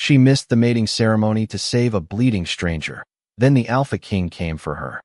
She missed the mating ceremony to save a bleeding stranger. Then the Alpha King came for her.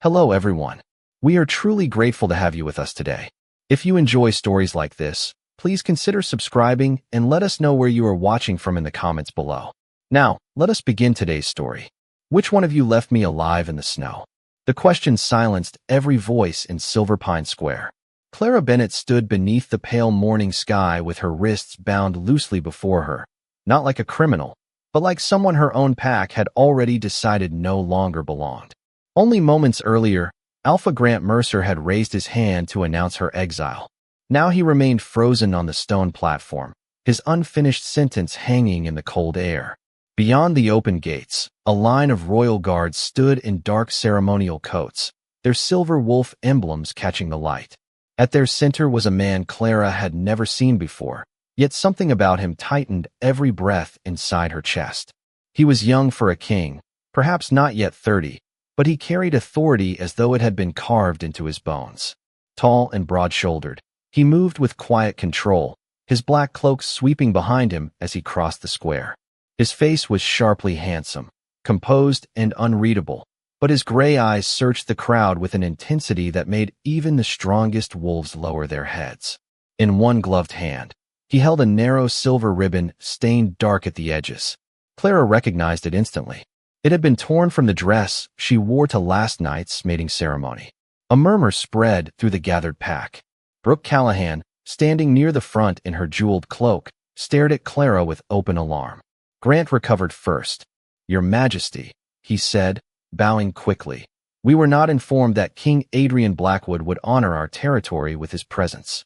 Hello everyone. We are truly grateful to have you with us today. If you enjoy stories like this, please consider subscribing and let us know where you are watching from in the comments below. Now, let us begin today's story. Which one of you left me alive in the snow? The question silenced every voice in Silver Pine Square. Clara Bennett stood beneath the pale morning sky with her wrists bound loosely before her, not like a criminal, but like someone her own pack had already decided no longer belonged. Only moments earlier, Alpha Grant Mercer had raised his hand to announce her exile. Now he remained frozen on the stone platform, his unfinished sentence hanging in the cold air. Beyond the open gates, a line of royal guards stood in dark ceremonial coats, their silver wolf emblems catching the light. At their center was a man Clara had never seen before, yet something about him tightened every breath inside her chest. He was young for a king, perhaps not yet 30, but he carried authority as though it had been carved into his bones. Tall and broad-shouldered, he moved with quiet control, his black cloak sweeping behind him as he crossed the square. His face was sharply handsome, composed and unreadable, but his gray eyes searched the crowd with an intensity that made even the strongest wolves lower their heads. In one gloved hand, he held a narrow silver ribbon stained dark at the edges. Clara recognized it instantly. It had been torn from the dress she wore to last night's mating ceremony. A murmur spread through the gathered pack. Brooke Callahan, standing near the front in her jeweled cloak, stared at Clara with open alarm. Grant recovered first. "Your Majesty," he said, bowing quickly. "We were not informed that King Adrian Blackwood would honor our territory with his presence."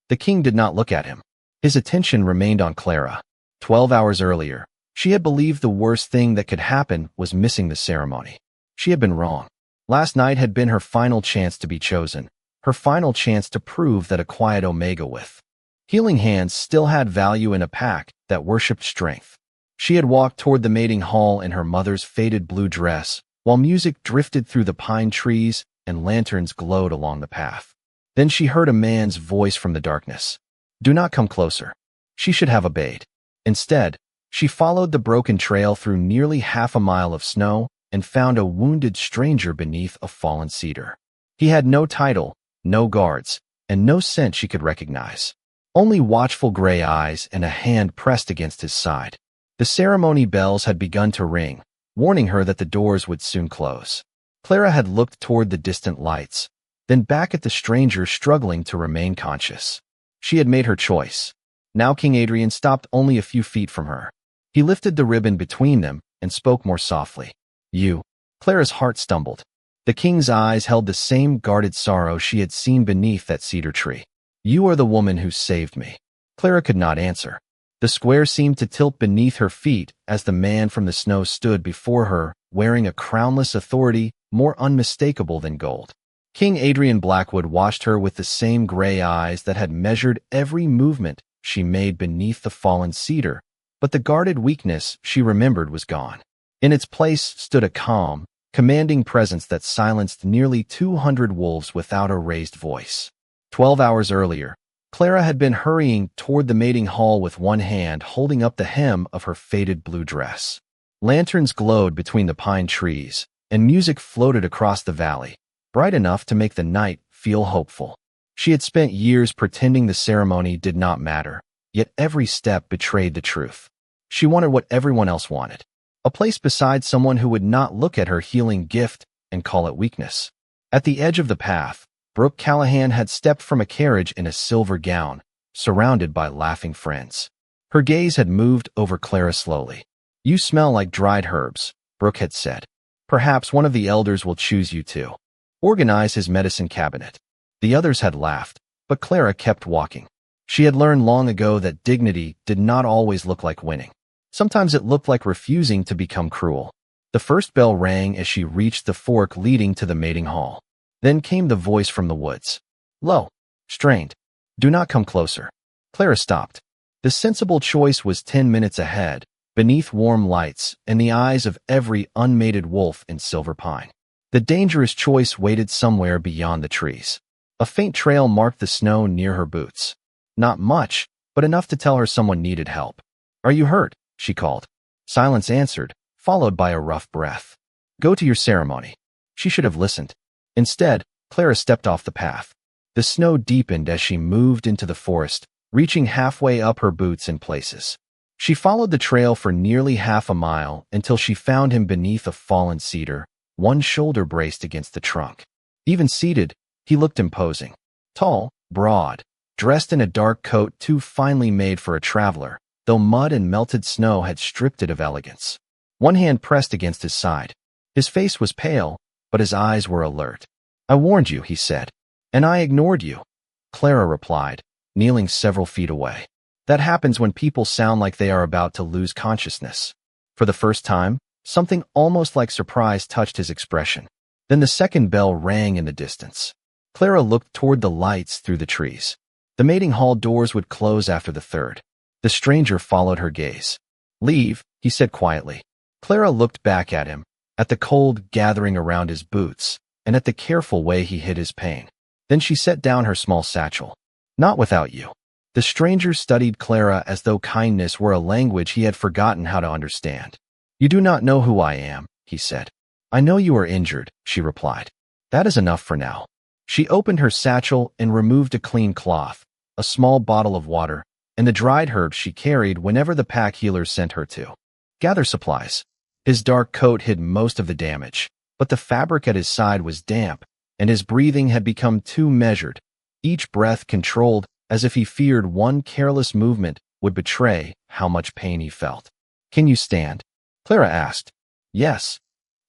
The king did not look at him. His attention remained on Clara. 12 hours earlier, she had believed the worst thing that could happen was missing the ceremony. She had been wrong. Last night had been her final chance to be chosen, her final chance to prove that a quiet Omega with healing hands still had value in a pack that worshipped strength. She had walked toward the mating hall in her mother's faded blue dress, while music drifted through the pine trees and lanterns glowed along the path. Then she heard a man's voice from the darkness. "Do not come closer." She should have obeyed. Instead, she followed the broken trail through nearly half a mile of snow and found a wounded stranger beneath a fallen cedar. He had no title, no guards, and no scent she could recognize. Only watchful gray eyes and a hand pressed against his side. The ceremony bells had begun to ring, warning her that the doors would soon close. Clara had looked toward the distant lights, then back at the stranger struggling to remain conscious. She had made her choice. Now King Adrian stopped only a few feet from her. He lifted the ribbon between them and spoke more softly. "You." Clara's heart stumbled. The king's eyes held the same guarded sorrow she had seen beneath that cedar tree. "You are the woman who saved me." Clara could not answer. The square seemed to tilt beneath her feet as the man from the snow stood before her, wearing a crownless authority more unmistakable than gold. King Adrian Blackwood watched her with the same gray eyes that had measured every movement she made beneath the fallen cedar, but the guarded weakness she remembered was gone. In its place stood a calm, commanding presence that silenced nearly 200 wolves without a raised voice. 12 hours earlier, Clara had been hurrying toward the mating hall with one hand holding up the hem of her faded blue dress. Lanterns glowed between the pine trees, and music floated across the valley, bright enough to make the night feel hopeful. She had spent years pretending the ceremony did not matter, yet every step betrayed the truth. She wanted what everyone else wanted, a place beside someone who would not look at her healing gift and call it weakness. At the edge of the path, Brooke Callahan had stepped from a carriage in a silver gown, surrounded by laughing friends. Her gaze had moved over Clara slowly. "You smell like dried herbs," Brooke had said. "Perhaps one of the elders will choose you to organize his medicine cabinet." The others had laughed, but Clara kept walking. She had learned long ago that dignity did not always look like winning. Sometimes it looked like refusing to become cruel. The first bell rang as she reached the fork leading to the mating hall. Then came the voice from the woods. Low, strained. "Do not come closer." Clara stopped. The sensible choice was 10 minutes ahead, beneath warm lights and the eyes of every unmated wolf in Silver Pine. The dangerous choice waited somewhere beyond the trees. A faint trail marked the snow near her boots. Not much, but enough to tell her someone needed help. "Are you hurt?" she called. Silence answered, followed by a rough breath. Go to your ceremony. She should have listened. Instead, Clara stepped off the path. The snow deepened as she moved into the forest, reaching halfway up her boots in places. She followed the trail for nearly half a mile until she found him beneath a fallen cedar, one shoulder braced against the trunk. Even seated, he looked imposing. Tall, broad, dressed in a dark coat too finely made for a traveler, though mud and melted snow had stripped it of elegance. One hand pressed against his side. His face was pale, but his eyes were alert. I warned you, he said. And I ignored you, Clara replied, kneeling several feet away. That happens when people sound like they are about to lose consciousness. For the first time, something almost like surprise touched his expression. Then the second bell rang in the distance. Clara looked toward the lights through the trees. The mating hall doors would close after the third. The stranger followed her gaze. Leave, he said quietly. Clara looked back at him, at the cold gathering around his boots, and at the careful way he hid his pain. Then she set down her small satchel. Not without you. The stranger studied Clara as though kindness were a language he had forgotten how to understand. You do not know who I am, he said. I know you are injured, she replied. That is enough for now. She opened her satchel and removed a clean cloth, a small bottle of water, and the dried herbs she carried whenever the pack healers sent her to gather supplies. His dark coat hid most of the damage, but the fabric at his side was damp, and his breathing had become too measured, each breath controlled, as if he feared one careless movement would betray how much pain he felt. Can you stand? Clara asked. Yes.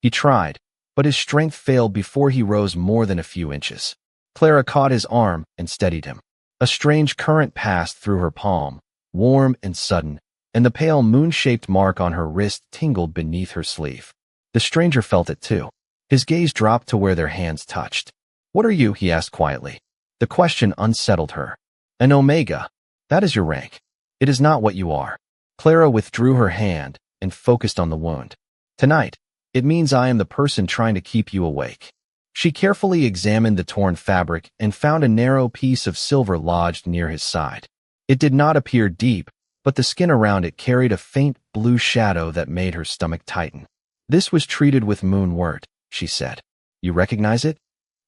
He tried, but his strength failed before he rose more than a few inches. Clara caught his arm and steadied him. A strange current passed through her palm, warm and sudden, and the pale moon-shaped mark on her wrist tingled beneath her sleeve. The stranger felt it too. His gaze dropped to where their hands touched. What are you? He asked quietly. The question unsettled her. An Omega. That is your rank. It is not what you are. Clara withdrew her hand and focused on the wound. Tonight, it means I am the person trying to keep you awake. She carefully examined the torn fabric and found a narrow piece of silver lodged near his side. It did not appear deep, but the skin around it carried a faint blue shadow that made her stomach tighten. This was treated with moonwort, she said. You recognize it?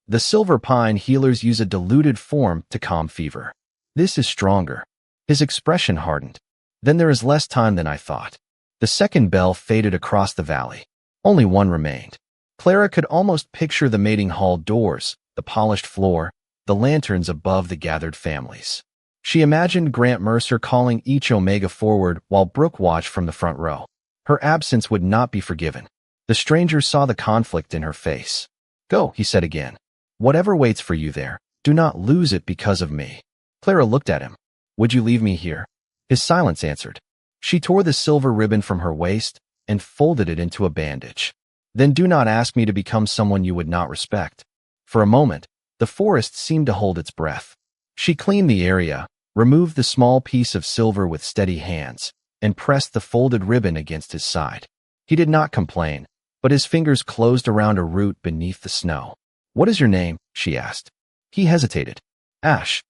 The silver pine healers use a diluted form to calm fever. This is stronger. His expression hardened. Then there is less time than I thought. The second bell faded across the valley. Only one remained. Clara could almost picture the mating hall doors, the polished floor, the lanterns above the gathered families. She imagined Grant Mercer calling each Omega forward while Brooke watched from the front row. Her absence would not be forgiven. The stranger saw the conflict in her face. Go, he said again. Whatever waits for you there, do not lose it because of me. Clara looked at him. Would you leave me here? His silence answered. She tore the silver ribbon from her waist and folded it into a bandage. Then do not ask me to become someone you would not respect. For a moment, the forest seemed to hold its breath. She cleaned the area, removed the small piece of silver with steady hands, and pressed the folded ribbon against his side. He did not complain, but his fingers closed around a root beneath the snow. What is your name? She asked. He hesitated. Ash.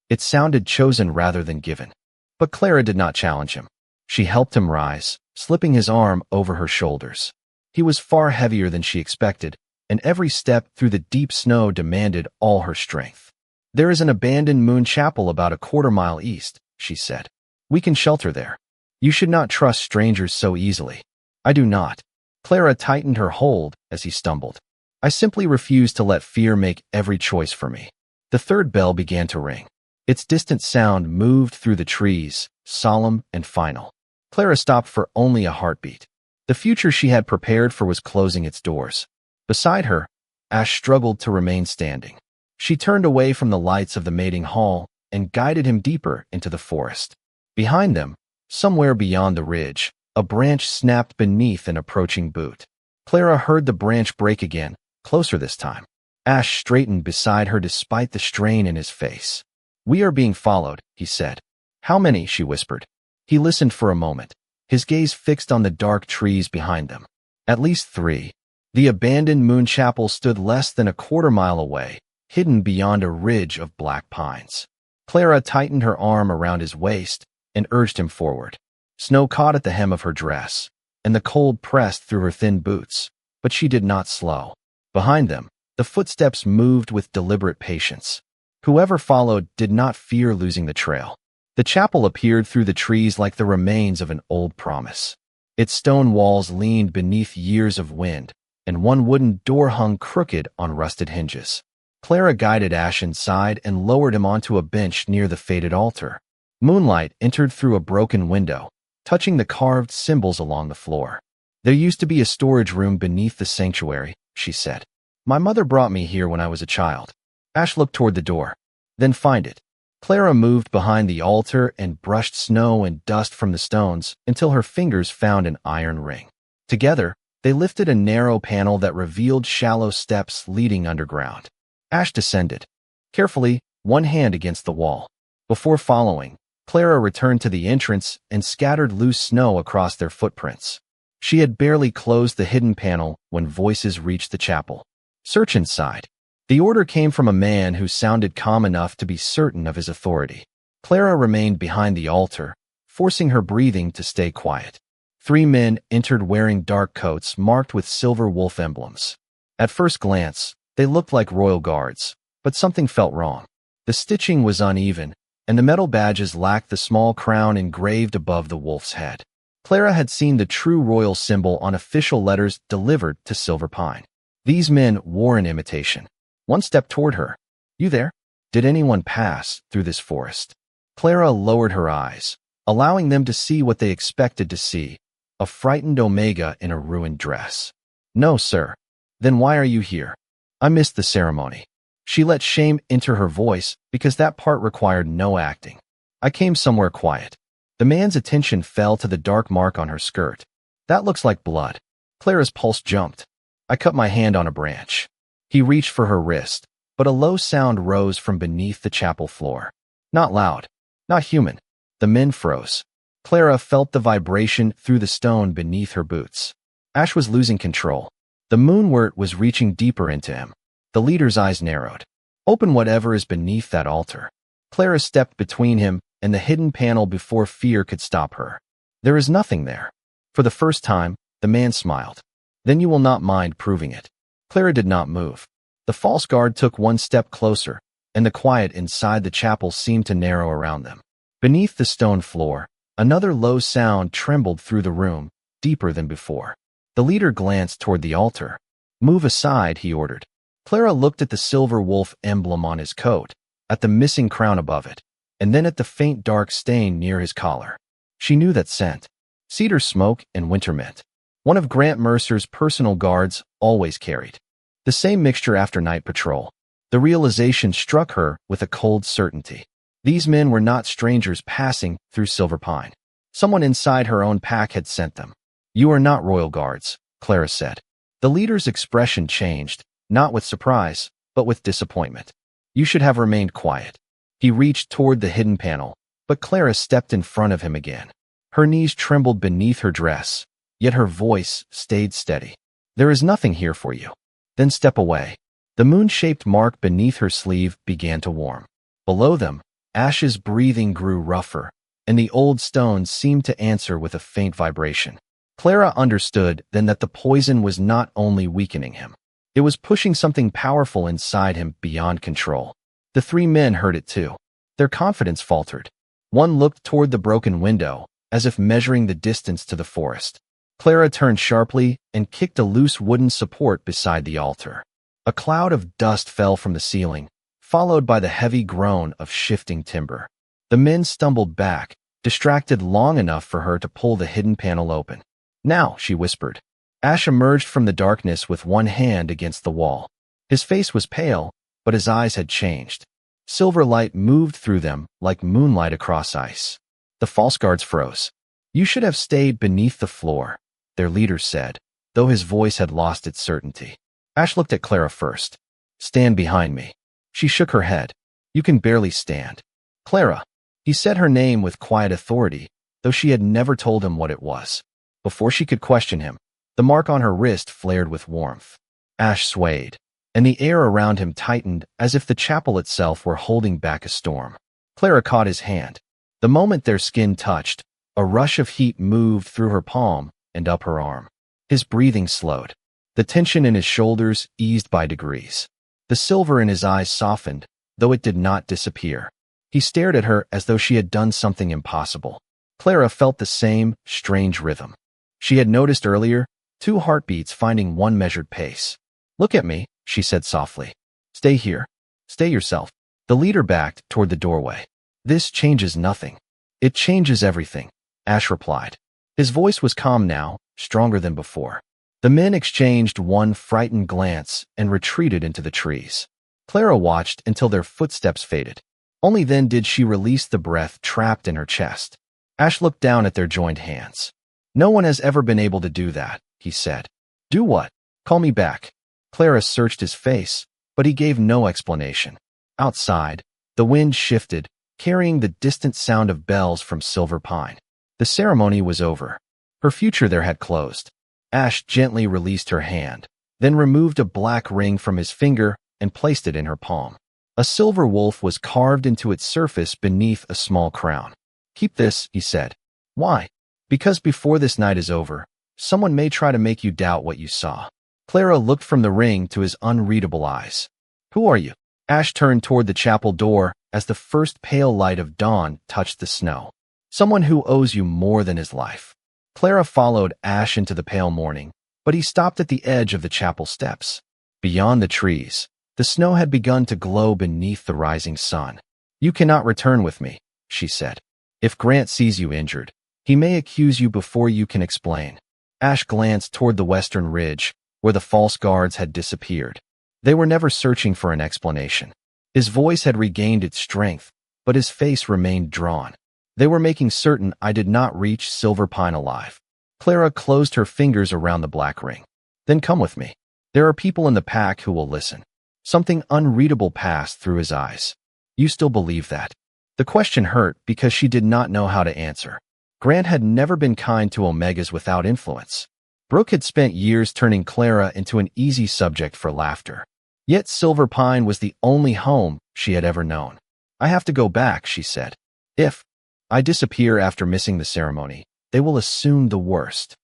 It sounded chosen rather than given. But Clara did not challenge him. She helped him rise, slipping his arm over her shoulders. He was far heavier than she expected, and every step through the deep snow demanded all her strength. There is an abandoned moon chapel about a quarter-mile east, she said. We can shelter there. You should not trust strangers so easily. I do not. Clara tightened her hold as he stumbled. I simply refuse to let fear make every choice for me. The third bell began to ring. Its distant sound moved through the trees, solemn and final. Clara stopped for only a heartbeat. The future she had prepared for was closing its doors. Beside her, Ash struggled to remain standing. She turned away from the lights of the mating hall and guided him deeper into the forest. Behind them, somewhere beyond the ridge, a branch snapped beneath an approaching boot. Clara heard the branch break again, closer this time. Ash straightened beside her despite the strain in his face. We are being followed, he said. How many? She whispered. He listened for a moment, his gaze fixed on the dark trees behind them. At least 3. The abandoned moon chapel stood less than a quarter-mile away, hidden beyond a ridge of black pines. Clara tightened her arm around his waist and urged him forward. Snow caught at the hem of her dress. and the cold pressed through her thin boots, but she did not slow. Behind them, the footsteps moved with deliberate patience. Whoever followed did not fear losing the trail. The chapel appeared through the trees like the remains of an old promise. Its stone walls leaned beneath years of wind, and one wooden door hung crooked on rusted hinges. Clara guided Ash inside and lowered him onto a bench near the faded altar. Moonlight entered through a broken window, touching the carved symbols along the floor. There used to be a storage room beneath the sanctuary, she said. My mother brought me here when I was a child. Ash looked toward the door. Then find it. Clara moved behind the altar and brushed snow and dust from the stones until her fingers found an iron ring. Together, they lifted a narrow panel that revealed shallow steps leading underground. Ash descended, carefully, one hand against the wall. Before following, Clara returned to the entrance and scattered loose snow across their footprints. She had barely closed the hidden panel when voices reached the chapel. Search inside. The order came from a man who sounded calm enough to be certain of his authority. Clara remained behind the altar, forcing her breathing to stay quiet. 3 men entered wearing dark coats marked with silver wolf emblems. At first glance, they looked like royal guards, but something felt wrong. The stitching was uneven, and the metal badges lacked the small crown engraved above the wolf's head. Clara had seen the true royal symbol on official letters delivered to Silver Pine. These men wore an imitation. One stepped toward her. You there? Did anyone pass through this forest? Clara lowered her eyes, allowing them to see what they expected to see, a frightened Omega in a ruined dress. No, sir. Then why are you here? I missed the ceremony. She let shame enter her voice because that part required no acting. I came somewhere quiet. The man's attention fell to the dark mark on her skirt. That looks like blood. Clara's pulse jumped. I cut my hand on a branch. He reached for her wrist, but a low sound rose from beneath the chapel floor. Not loud, not human. The men froze. Clara felt the vibration through the stone beneath her boots. Ash was losing control. The moonwort was reaching deeper into him. The leader's eyes narrowed. Open whatever is beneath that altar. Clara stepped between him and the hidden panel before fear could stop her. There is nothing there. For the first time, the man smiled. Then you will not mind proving it. Clara did not move. The false guard took one step closer, and the quiet inside the chapel seemed to narrow around them. Beneath the stone floor, another low sound trembled through the room, deeper than before. The leader glanced toward the altar. Move aside, he ordered. Clara looked at the silver wolf emblem on his coat, at the missing crown above it, and then at the faint dark stain near his collar. She knew that scent. Cedar smoke and winter mint. One of Grant Mercer's personal guards always carried. The same mixture after night patrol. The realization struck her with a cold certainty. These men were not strangers passing through Silver Pine. Someone inside her own pack had sent them. You are not royal guards, Clara said. The leader's expression changed, not with surprise, but with disappointment. You should have remained quiet. He reached toward the hidden panel, but Clara stepped in front of him again. Her knees trembled beneath her dress, yet her voice stayed steady. There is nothing here for you. Then step away. The moon-shaped mark beneath her sleeve began to warm. Below them, Ash's breathing grew rougher, and the old stones seemed to answer with a faint vibration. Clara understood then that the poison was not only weakening him. It was pushing something powerful inside him beyond control. The 3 men heard it too. Their confidence faltered. One looked toward the broken window, as if measuring the distance to the forest. Clara turned sharply and kicked a loose wooden support beside the altar. A cloud of dust fell from the ceiling, followed by the heavy groan of shifting timber. The men stumbled back, distracted long enough for her to pull the hidden panel open. Now, she whispered. Ash emerged from the darkness with one hand against the wall. His face was pale, but his eyes had changed. Silver light moved through them like moonlight across ice. The false guards froze. You should have stayed beneath the floor, their leader said, though his voice had lost its certainty. Ash looked at Clara first. Stand behind me. She shook her head. You can barely stand. Clara. He said her name with quiet authority, though she had never told him what it was. Before she could question him, the mark on her wrist flared with warmth. Ash swayed, and the air around him tightened as if the chapel itself were holding back a storm. Clara caught his hand. The moment their skin touched, a rush of heat moved through her palm and up her arm. His breathing slowed. The tension in his shoulders eased by degrees. The silver in his eyes softened, though it did not disappear. He stared at her as though she had done something impossible. Clara felt the same strange rhythm. She had noticed earlier, 2 heartbeats finding one measured pace. "Look at me," she said softly. "Stay here. Stay yourself." The leader backed toward the doorway. "This changes nothing." "It changes everything," Ash replied. His voice was calm now, stronger than before. The men exchanged one frightened glance and retreated into the trees. Clara watched until their footsteps faded. Only then did she release the breath trapped in her chest. Ash looked down at their joined hands. "No one has ever been able to do that," he said. "Do what? Call me back." Clara searched his face, but he gave no explanation. Outside, the wind shifted, carrying the distant sound of bells from Silver Pine. The ceremony was over. Her future there had closed. Ash gently released her hand, then removed a black ring from his finger and placed it in her palm. A silver wolf was carved into its surface beneath a small crown. "Keep this," he said. "Why?" "Because before this night is over, someone may try to make you doubt what you saw." Clara looked from the ring to his unreadable eyes. "Who are you?" Ash turned toward the chapel door as the first pale light of dawn touched the snow. "Someone who owes you more than his life." Clara followed Ash into the pale morning, but he stopped at the edge of the chapel steps. Beyond the trees, the snow had begun to glow beneath the rising sun. "You cannot return with me," she said. "If Grant sees you injured, he may accuse you before you can explain." Ash glanced toward the western ridge, where the false guards had disappeared. They were never searching for an explanation. His voice had regained its strength, but his face remained drawn. "They were making certain I did not reach Silver Pine alive." Clara closed her fingers around the black ring. "Then come with me. There are people in the pack who will listen." Something unreadable passed through his eyes. "You still believe that?" The question hurt because she did not know how to answer. Grant had never been kind to Omegas without influence. Brooke had spent years turning Clara into an easy subject for laughter. Yet Silver Pine was the only home she had ever known. "I have to go back," she said. "If I disappear after missing the ceremony, they will assume the worst."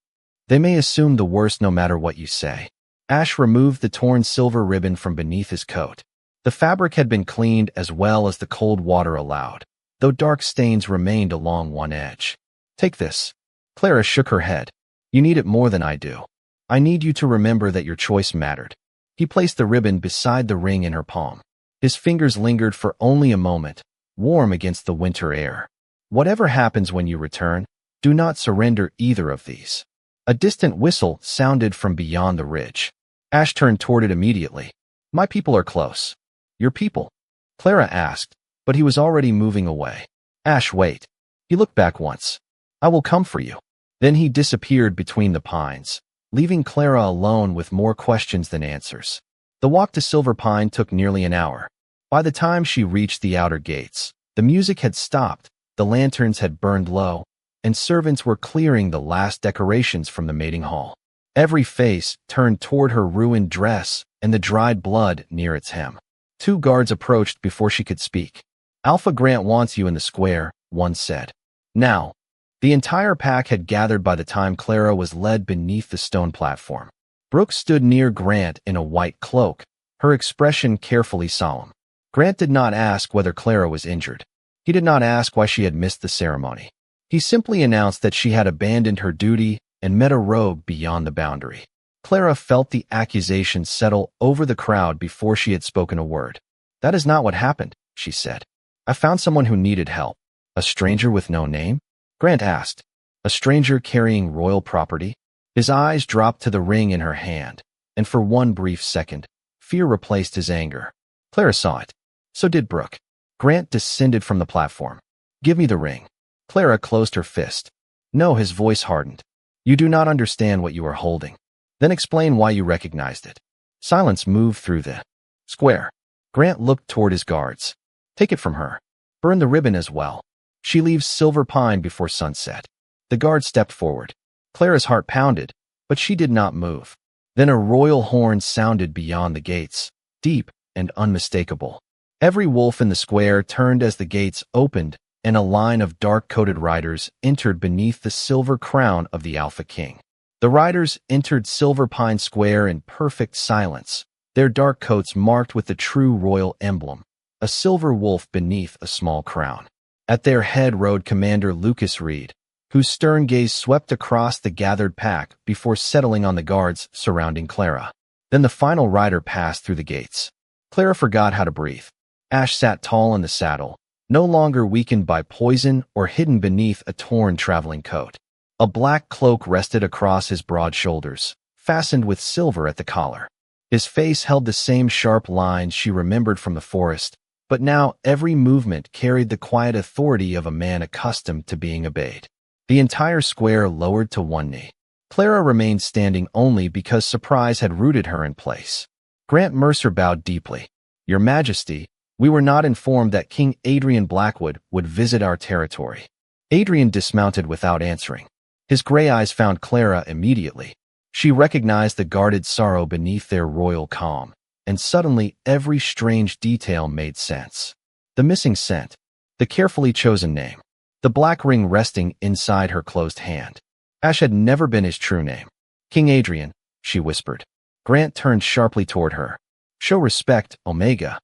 "They may assume the worst no matter what you say." Ash removed the torn silver ribbon from beneath his coat. The fabric had been cleaned as well as the cold water allowed, though dark stains remained along one edge. "Take this." Clara shook her head. "You need it more than I do. I need you to remember that your choice mattered." He placed the ribbon beside the ring in her palm. His fingers lingered for only a moment, warm against the winter air. "Whatever happens when you return, do not surrender either of these." A distant whistle sounded from beyond the ridge. Ash turned toward it immediately. "My people are close." "Your people?" Clara asked, but he was already moving away. "Ash, wait." He looked back once. "I will come for you." Then he disappeared between the pines, leaving Clara alone with more questions than answers. The walk to Silver Pine took nearly an hour. By the time she reached the outer gates, the music had stopped, the lanterns had burned low, and servants were clearing the last decorations from the mating hall. Every face turned toward her ruined dress and the dried blood near its hem. 2 guards approached before she could speak. "Alpha Grant wants you in the square," one said. Now, the entire pack had gathered by the time Clara was led beneath the stone platform. Brooke stood near Grant in a white cloak, her expression carefully solemn. Grant did not ask whether Clara was injured. He did not ask why she had missed the ceremony. He simply announced that she had abandoned her duty and met a rogue beyond the boundary. Clara felt the accusation settle over the crowd before she had spoken a word. "That is not what happened," she said. "I found someone who needed help." "A stranger with no name?" Grant asked. "A stranger carrying royal property?" His eyes dropped to the ring in her hand, and for one brief second, fear replaced his anger. Clara saw it. So did Brooke. Grant descended from the platform. "Give me the ring." Clara closed her fist. "No," his voice hardened. "You do not understand what you are holding. Then explain why you recognized it." Silence moved through the square. Grant looked toward his guards. "Take it from her. Burn the ribbon as well. She leaves Silver Pine before sunset." The guard stepped forward. Clara's heart pounded, but she did not move. Then a royal horn sounded beyond the gates, deep and unmistakable. Every wolf in the square turned as the gates opened, and a line of dark-coated riders entered beneath the silver crown of the Alpha King. The riders entered Silver Pine Square in perfect silence, their dark coats marked with the true royal emblem, a silver wolf beneath a small crown. At their head rode Commander Lucas Reed, whose stern gaze swept across the gathered pack before settling on the guards surrounding Clara. Then the final rider passed through the gates. Clara forgot how to breathe. Ash sat tall in the saddle, no longer weakened by poison or hidden beneath a torn traveling coat. A black cloak rested across his broad shoulders, fastened with silver at the collar. His face held the same sharp lines she remembered from the forest, but now every movement carried the quiet authority of a man accustomed to being obeyed. The entire square lowered to one knee. Clara remained standing only because surprise had rooted her in place. Grant Mercer bowed deeply. "Your Majesty, we were not informed that King Adrian Blackwood would visit our territory." Adrian dismounted without answering. His gray eyes found Clara immediately. She recognized the guarded sorrow beneath their royal calm, and suddenly every strange detail made sense. The missing scent, the carefully chosen name, the black ring resting inside her closed hand. Ash had never been his true name. "King Adrian," she whispered. Grant turned sharply toward her. "Show respect, Omega."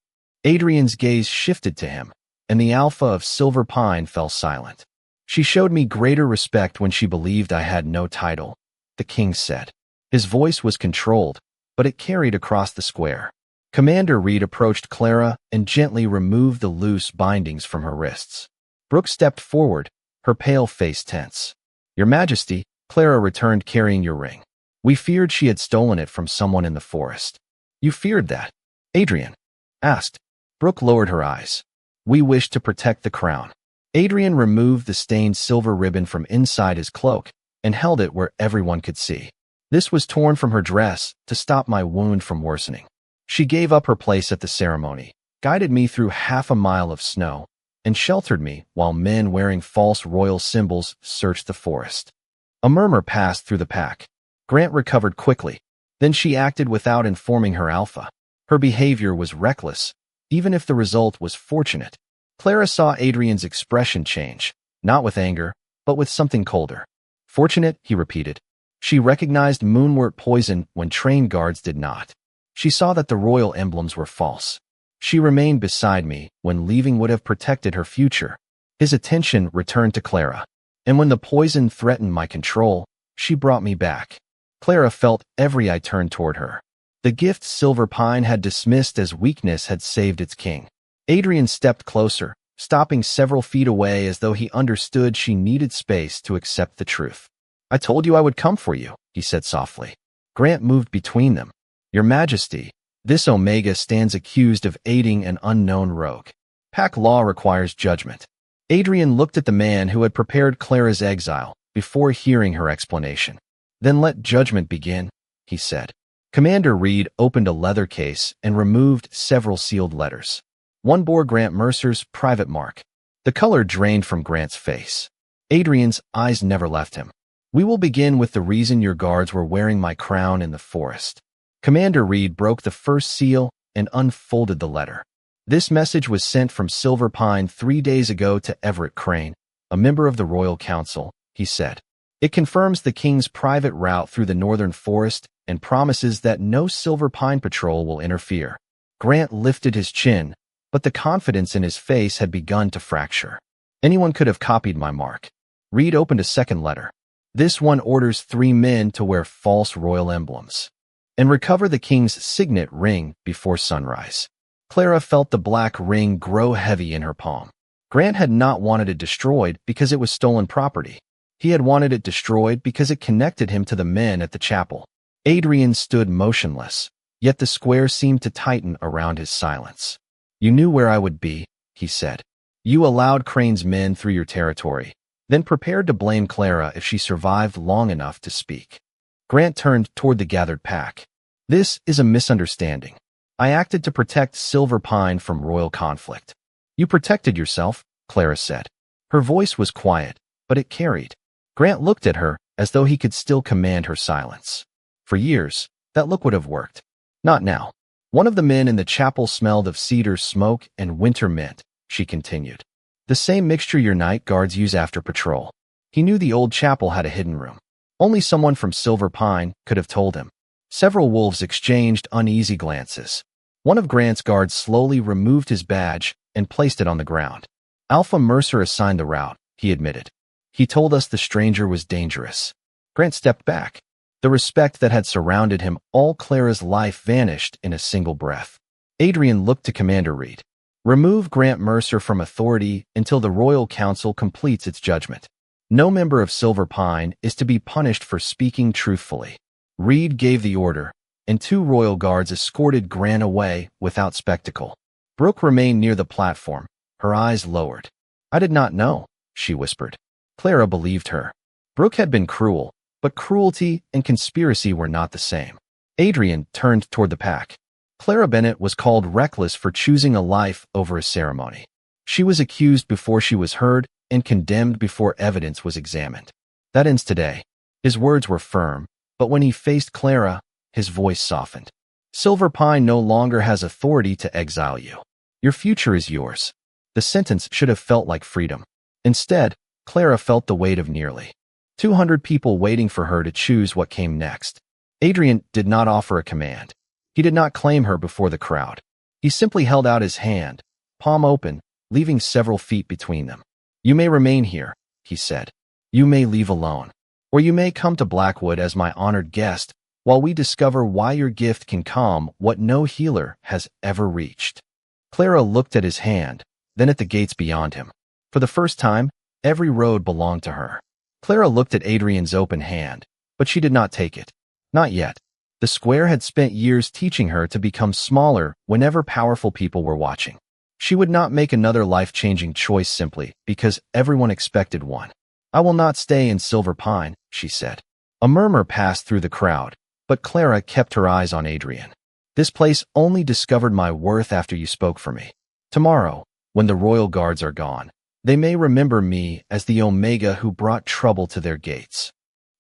Adrian's gaze shifted to him, and the Alpha of Silver Pine fell silent. "She showed me greater respect when she believed I had no title," the king said. His voice was controlled, but it carried across the square. Commander Reed approached Clara and gently removed the loose bindings from her wrists. Brooke stepped forward, her pale face tense. "Your Majesty," Clara returned carrying your ring. "We feared she had stolen it from someone in the forest." "You feared that?" Adrian asked. Brooke lowered her eyes. "We wished to protect the crown." Adrian removed the stained silver ribbon from inside his cloak and held it where everyone could see. "This was torn from her dress to stop my wound from worsening. She gave up her place at the ceremony, guided me through half a mile of snow, and sheltered me while men wearing false royal symbols searched the forest." A murmur passed through the pack. Grant recovered quickly. Then she acted without informing her Alpha. Her behavior was reckless, even if the result was fortunate. Clara saw Adrian's expression change, not with anger, but with something colder. "Fortunate," he repeated. She recognized moonwort poison when trained guards did not. She saw that the royal emblems were false. She remained beside me when leaving would have protected her future. His attention returned to Clara, and when the poison threatened my control, she brought me back. Clara felt every eye turned toward her. The gift Silver Pine had dismissed as weakness had saved its king. Adrian stepped closer, stopping several feet away as though he understood she needed space to accept the truth. "I told you I would come for you," he said softly. Grant moved between them. "Your Majesty, this Omega stands accused of aiding an unknown rogue. Pack law requires judgment." Adrian looked at the man who had prepared Clara's exile before hearing her explanation. "Then let judgment begin," he said. Commander Reed opened a leather case and removed several sealed letters. One bore Grant Mercer's private mark. The color drained from Grant's face. Adrian's eyes never left him. "We will begin with the reason your guards were wearing my crown in the forest." Commander Reed broke the first seal and unfolded the letter. "This message was sent from Silver Pine 3 days ago to Everett Crane, a member of the Royal Council," he said. "It confirms the king's private route through the northern forest and promises that no Silver Pine patrol will interfere." Grant lifted his chin, but the confidence in his face had begun to fracture. "Anyone could have copied my mark." Reed opened a second letter. "This one orders 3 men to wear false royal emblems and recover the king's signet ring before sunrise." Clara felt the black ring grow heavy in her palm. Grant had not wanted it destroyed because it was stolen property. He had wanted it destroyed because it connected him to the men at the chapel. Adrian stood motionless, yet the square seemed to tighten around his silence. "You knew where I would be," he said. "You allowed Crane's men through your territory, then prepared to blame Clara if she survived long enough to speak." Grant turned toward the gathered pack. "This is a misunderstanding. I acted to protect Silver Pine from royal conflict." "You protected yourself," Clara said. Her voice was quiet, but it carried. Grant looked at her as though he could still command her silence. "For years, that look would have worked. Not now." "One of the men in the chapel smelled of cedar smoke and winter mint," she continued. "The same mixture your night guards use after patrol. He knew the old chapel had a hidden room. Only someone from Silver Pine could have told him. Several wolves exchanged uneasy glances. One of Grant's guards slowly removed his badge and placed it on the ground. Alpha Mercer assigned the route, he admitted. He told us the stranger was dangerous. Grant stepped back. The respect that had surrounded him all Clara's life vanished in a single breath. Adrian looked to Commander Reed. Remove Grant Mercer from authority until the Royal Council completes its judgment. No member of Silver Pine is to be punished for speaking truthfully. Reed gave the order, and 2 royal guards escorted Grant away without spectacle. Brooke remained near the platform, her eyes lowered. I did not know, she whispered. Clara believed her. Brooke had been cruel, but cruelty and conspiracy were not the same. Adrian turned toward the pack. Clara Bennett was called reckless for choosing a life over a ceremony. She was accused before she was heard and condemned before evidence was examined. That ends today. His words were firm, but when he faced Clara, his voice softened. Silver Pine no longer has authority to exile you. Your future is yours. The sentence should have felt like freedom. Instead, Clara felt the weight of nearly 200 people waiting for her to choose what came next. Adrian did not offer a command. He did not claim her before the crowd. He simply held out his hand, palm open, leaving several feet between them. You may remain here, he said. You may leave alone. Or you may come to Blackwood as my honored guest while we discover why your gift can calm what no healer has ever reached. Clara looked at his hand, then at the gates beyond him. For the first time, every road belonged to her. Clara looked at Adrian's open hand, but she did not take it. Not yet. The square had spent years teaching her to become smaller whenever powerful people were watching. She would not make another life-changing choice simply because everyone expected one. I will not stay in Silver Pine, she said. A murmur passed through the crowd, but Clara kept her eyes on Adrian. This place only discovered my worth after you spoke for me. Tomorrow, when the royal guards are gone, they may remember me as the Omega who brought trouble to their gates.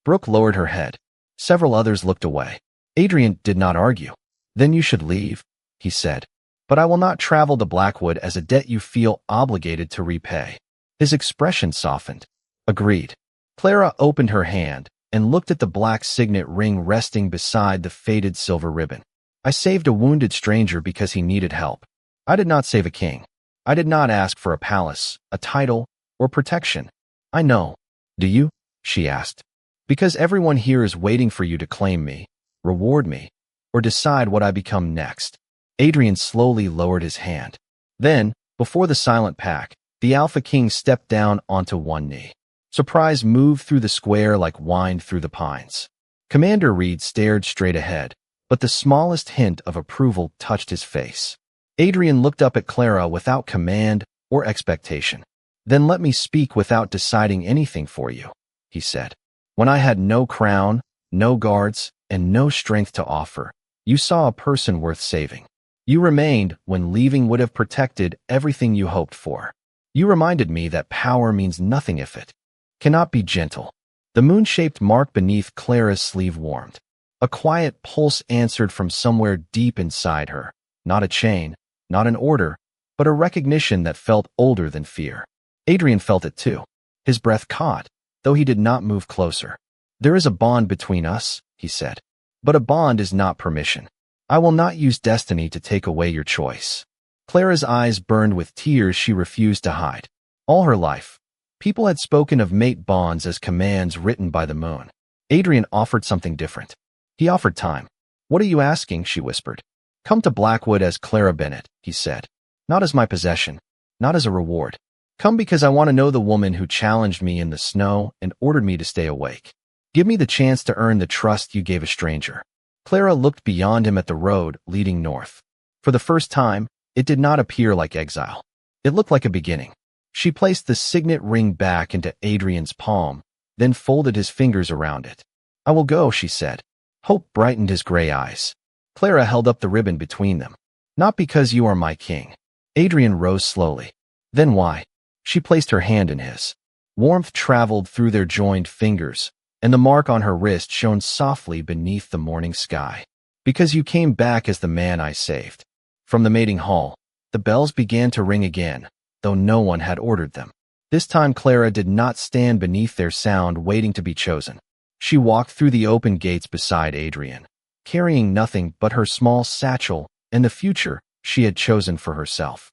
Brooke lowered her head. Several others looked away. Adrian did not argue. Then you should leave, he said. But I will not travel to Blackwood as a debt you feel obligated to repay. His expression softened. Agreed. Clara opened her hand and looked at the black signet ring resting beside the faded silver ribbon. I saved a wounded stranger because he needed help. I did not save a king. I did not ask for a palace, a title, or protection. I know. Do you? She asked. Because everyone here is waiting for you to claim me, reward me, or decide what I become next. Adrian slowly lowered his hand. Then, before the silent pack, the Alpha King stepped down onto one knee. Surprise moved through the square like wind through the pines. Commander Reed stared straight ahead, but the smallest hint of approval touched his face. Adrian looked up at Clara without command or expectation. Then let me speak without deciding anything for you, he said. When I had no crown, no guards, and no strength to offer, you saw a person worth saving. You remained when leaving would have protected everything you hoped for. You reminded me that power means nothing if it cannot be gentle. The moon-shaped mark beneath Clara's sleeve warmed. A quiet pulse answered from somewhere deep inside her. Not a chain, not an order, but a recognition that felt older than fear. Adrian felt it too. His breath caught, though he did not move closer. There is a bond between us, he said. But a bond is not permission. I will not use destiny to take away your choice. Clara's eyes burned with tears she refused to hide. All her life, people had spoken of mate bonds as commands written by the moon. Adrian offered something different. He offered time. What are you asking? She whispered. Come to Blackwood as Clara Bennett, he said. Not as my possession, not as a reward. Come because I want to know the woman who challenged me in the snow and ordered me to stay awake. Give me the chance to earn the trust you gave a stranger. Clara looked beyond him at the road leading north. For the first time, it did not appear like exile. It looked like a beginning. She placed the signet ring back into Adrian's palm, then folded his fingers around it. I will go, she said. Hope brightened his gray eyes. Clara held up the ribbon between them. Not because you are my king. Adrian rose slowly. Then why? She placed her hand in his. Warmth traveled through their joined fingers, and the mark on her wrist shone softly beneath the morning sky. Because you came back as the man I saved. From the mating hall, the bells began to ring again, though no one had ordered them. This time Clara did not stand beneath their sound waiting to be chosen. She walked through the open gates beside Adrian, carrying nothing but her small satchel and the future she had chosen for herself.